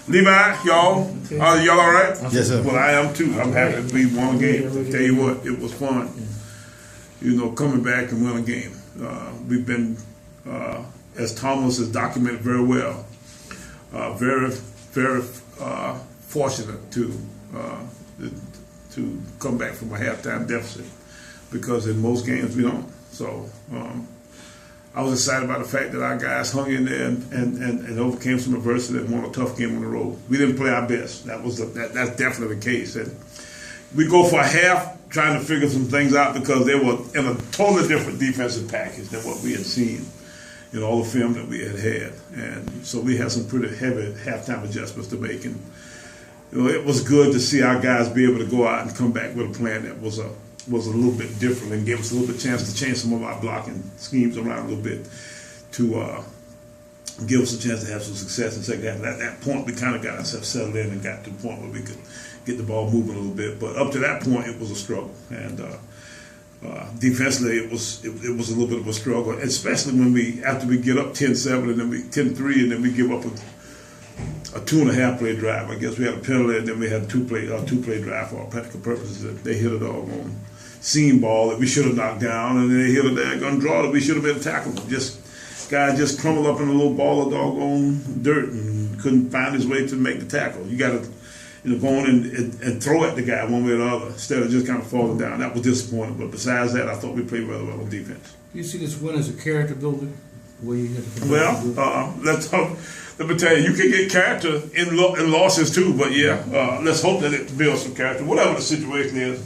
Levi, y'all, y'all all right? Yes, sir. Well, I am too. I'm happy to be one game. Tell you what, it was fun. You know, coming back and winning a game. We've been, as Thomas has documented very well, very fortunate to come back from a halftime deficit, because in most games we don't. So I was excited about the fact that our guys hung in there and overcame some adversity and won a tough game on the road. We didn't play our best. That's definitely the case. And we go for a half trying to figure some things out, because they were in a totally different defensive package than what we had seen in all the film that we had. And so we had some pretty heavy halftime adjustments to make. And you know, it was good to see our guys be able to go out and come back with a plan that was a little bit different and gave us a little bit chance to change some of our blocking schemes around a little bit to give us a chance to have some success in the second half. At that point, we kind of got ourselves settled in and got to the point where we could get the ball moving a little bit. But up to that point, it was a struggle. And defensively, it was a little bit of a struggle, especially when after we get up 10-7 and then 10-3, and then we give up a 2.5 play drive. I guess we had a penalty, and then we had a two play drive for all practical purposes. They hit a doggone seam ball that we should have knocked down, and then they hit a daggone draw that we should have been tackling. Guy just crumbled up in a little ball of doggone dirt and couldn't find his way to make the tackle. You got to go on and throw at the guy one way or the other instead of just kind of falling down. That was disappointing. But besides that, I thought we played rather well on defense. Do you see this win as a character builder? Well, let me tell you, you can get character in losses too. But yeah, let's hope that it builds some character. Whatever the situation is,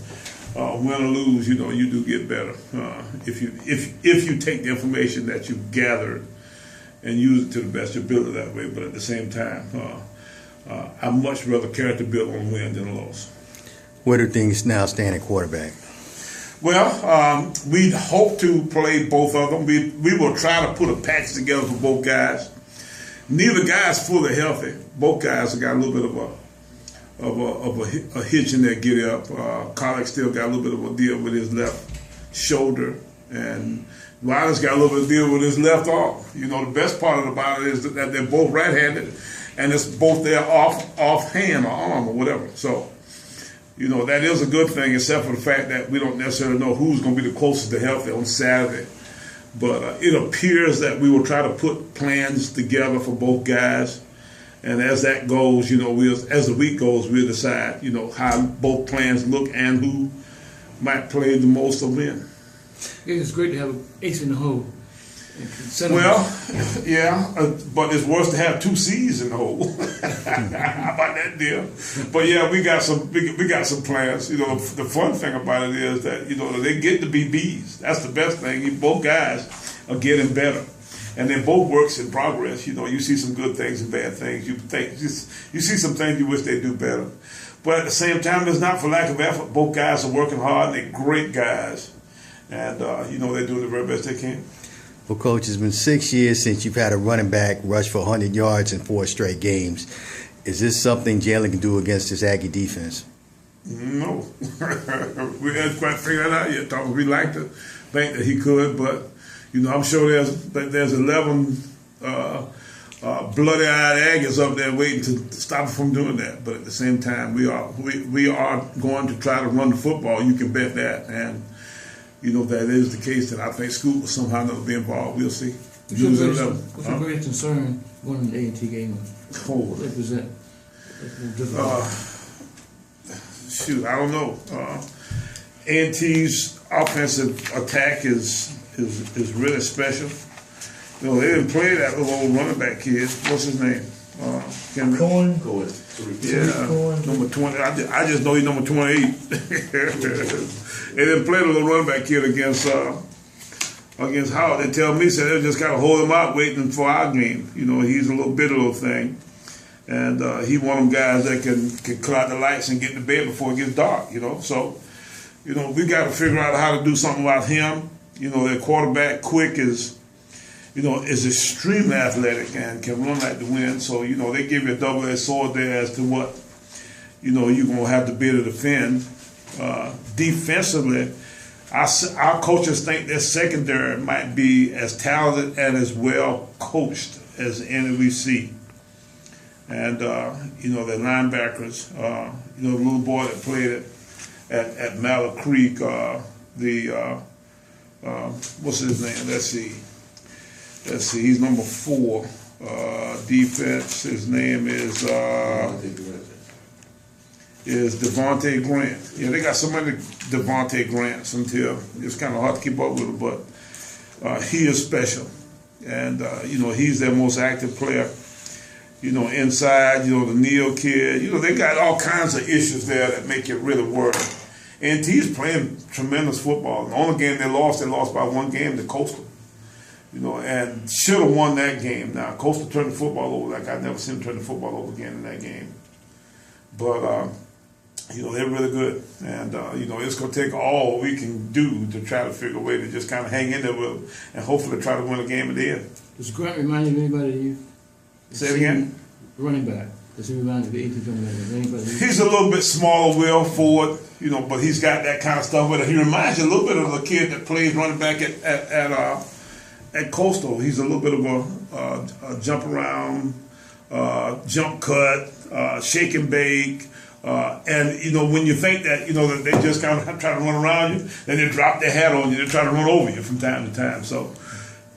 win or lose, you do get better if you take the information that you've gathered and use it to the best of your ability that way. But at the same time, I'd much rather character build on a win than a loss. Where do things now stand at quarterback? Well, we hope to play both of them. We will try to put a package together for both guys. Neither guy's fully healthy. Both guys have got a little bit of a hitch in their get up. Collick still got a little bit of a deal with his left shoulder, and Wilder's got a little bit of a deal with his left arm. The best part about it is that they're both right-handed, and it's both their off hand or arm or whatever. So, that is a good thing, except for the fact that we don't necessarily know who's going to be the closest to healthy on Saturday. But it appears that we will try to put plans together for both guys. And as that goes, as the week goes, we'll decide, how both plans look and who might play the most or when. It's great to have an ace in the hole. Well, yeah, but it's worse to have two C's in the hole. How about that deal? But yeah, we got some plans. The fun thing about it is that they get to be B's. That's the best thing. Both guys are getting better, and they're both works in progress. You see some good things and bad things. You see some things you wish they'd do better, but at the same time, it's not for lack of effort. Both guys are working hard. And they're great guys, and they're doing the very best they can. Well, Coach, it's been 6 years since you've had a running back rush for 100 yards in 4 straight games. Is this something Jalen can do against this Aggie defense? No. We haven't quite figured that out yet, Thomas. We like to think that he could, but, I'm sure there's 11 bloody-eyed Aggies up there waiting to stop him from doing that. But at the same time, we are going to try to run the football. You can bet that. And if that is the case, then I think Scoot will somehow not be involved. We'll see. What's your greatest concern going into the A&T game? What they present? Shoot, I don't know. A&T's offensive attack is really special. They didn't play that little old running back kid. What's his name? Cohen. Yeah, number 20. I just know he's number 28. They didn't play the little running back kid against Howard. They tell me, they just kind of hold him out waiting for our game. He's a little little thing. And he one of them guys that can cut out the lights and get to bed before it gets dark, So, we got to figure out how to do something about him. Their quarterback, Quick, is extremely athletic and can run like the wind. So, they give you a double-edged sword there as to what, you're going to have to be able to defend. Defensively, our coaches think their secondary might be as talented and as well coached as any we see. and you know, their linebackers. You know, the little boy that played at Mallet Creek. What's his name? Let's see. He's number 4. Defense. His name is Devontae Grant. Yeah, they got so many Devontae Grants until it's kind of hard to keep up with him, but he is special. And, you know, he's their most active player. You know, inside, you know, the Neal kid. You know, they got all kinds of issues there that make you really worry. And T's playing tremendous football. The only game they lost by 1 game to Coastal. You know, and should have won that game. Now, Coastal turned the football over like I've never seen them turn the football over again in that game. But, you know, they're really good. And, you know, it's going to take all we can do to try to figure a way to just kind of hang in there with them and hopefully try to win a game at the end. Does Grant remind you of anybody of you? Say it again? Running back. Does he remind you of the 18th running back? Anybody? He's a little bit smaller, Will Ford, you know, but he's got that kind of stuff with him. He reminds you a little bit of the kid that plays running back at Coastal. He's a little bit of a jump around, jump cut, shake and bake. And, you know, when you think that, you know, that they just kind of try to run around you, then they drop their hat on you, they try to run over you from time to time. So,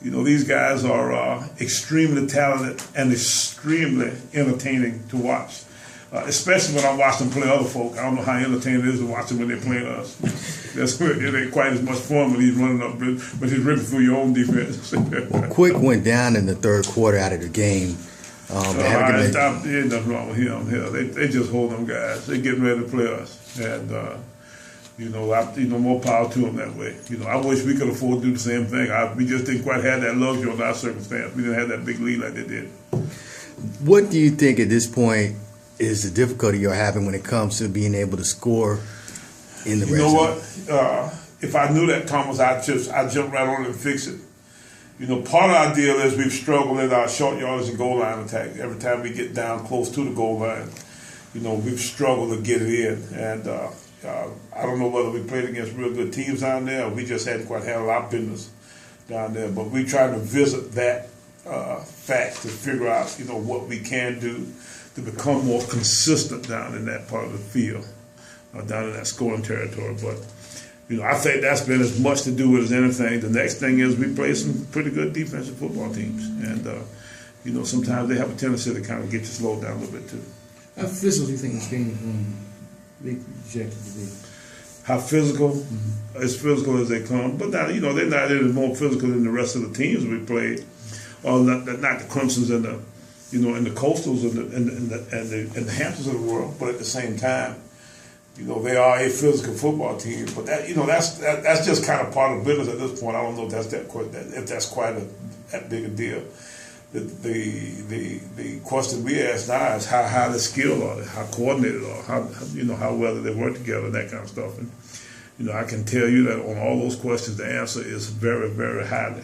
you know, these guys are extremely talented and extremely entertaining to watch. Especially when I watch them play other folk. I don't know how entertaining it is to watch them when they're playing us. It ain't quite as much fun when he's running up, but he's ripping through your own defense. Well, Quick went down in the 3rd quarter out of the game. There's nothing wrong with him. Hell, they just hold them guys. They're getting ready to play us. And, you know, more power to them that way. You know, I wish we could afford to do the same thing. We just didn't quite have that luxury on our circumstance. We didn't have that big lead like they did. What do you think at this point is the difficulty you're having when it comes to being able to score in the red zone? You know what? If I knew that, Thomas, I'd jump right on it and fix it. You know, part of our deal is we've struggled in our short yardage and goal line attack. Every time we get down close to the goal line, you know, we've struggled to get it in. And I don't know whether we played against real good teams down there or we just hadn't quite handled our business down there. But we tried to visit that fact to figure out, you know, what we can do to become more consistent down in that part of the field, down in that scoring territory. But, you know, I think that's been as much to do with as anything. The next thing is we play some pretty good defensive football teams. And, you know, sometimes they have a tendency to kind of get you slowed down a little bit too. How physical do you think this game is going to be projected to be? How physical? Mm-hmm. As physical as they come. But, now, you know, they're not any more physical than the rest of the teams we played. Or not the Crimsons and the, you know, and the Coastals and the Hamptons of the world. But at the same time, you know, they are a physical football team, but that, you know, that's just kind of part of the business at this point. I don't know if that's quite that big a deal. The question we ask now is how highly skilled are they, how coordinated are, how well they work together, that kind of stuff. And you know, I can tell you that on all those questions, the answer is very, very highly.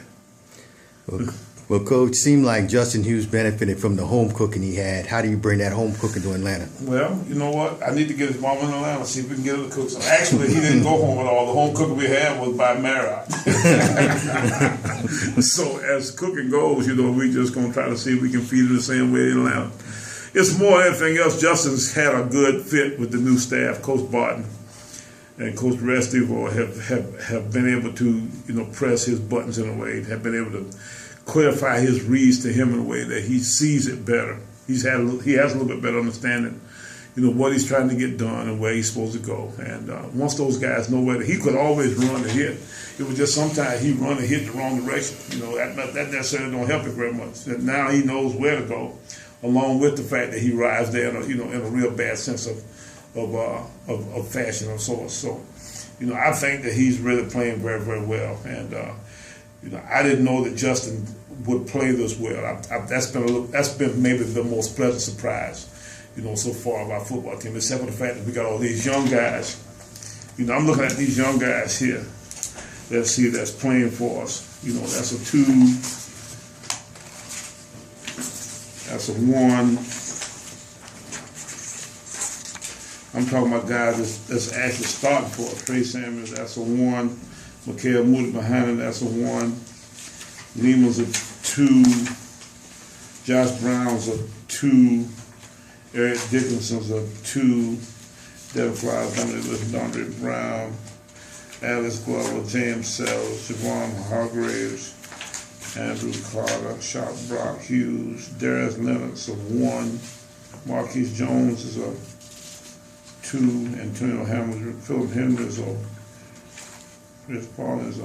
Well, Coach, seemed like Justin Hughes benefited from the home cooking he had. How do you bring that home cooking to Atlanta? Well, you know what? I need to get his mom in Atlanta, see if we can get her to cook some. Actually, he didn't go home at all. The home cooking we had was by Marriott. So as cooking goes, you know, we just going to try to see if we can feed her the same way in Atlanta. It's more than anything else, Justin's had a good fit with the new staff. Coach Barton and Coach Restivo have been able to, you know, press his buttons in a way, have been able to clarify his reads to him in a way that he sees it better. He has a little bit better understanding, you know, what he's trying to get done and where he's supposed to go. And once those guys know where he could always run and hit. It was just sometimes he run and hit the wrong direction. You know, that necessarily don't help it very much. And now he knows where to go, along with the fact that he rides there, in a real bad sense of fashion or sort. So, you know, I think that he's really playing very, very well. And you know, I didn't know that Justin would play this well. That's been maybe the most pleasant surprise, you know, so far of our football team, except for the fact that we got all these young guys. You know, I'm looking at these young guys here. Let's see, that's playing for us. You know, that's a 2. That's a 1. I'm talking about guys that's actually starting for us. Trey Samuels, that's a 1. Mikael Moody behind him, that's a 1. Lehman's a 2. Josh Brown's a 2. Eric Dickinson's a 2. Devin Flyers, Dominic Lewis, Andre Brown, Alice Glover, James Sells, Javon Hargraves, Andrew Carter, Sharp Brock Hughes, Darius Lennox a 1, Marquise Jones is a 2, Antonio Hamilton, Philip Henry is a Chris Paul is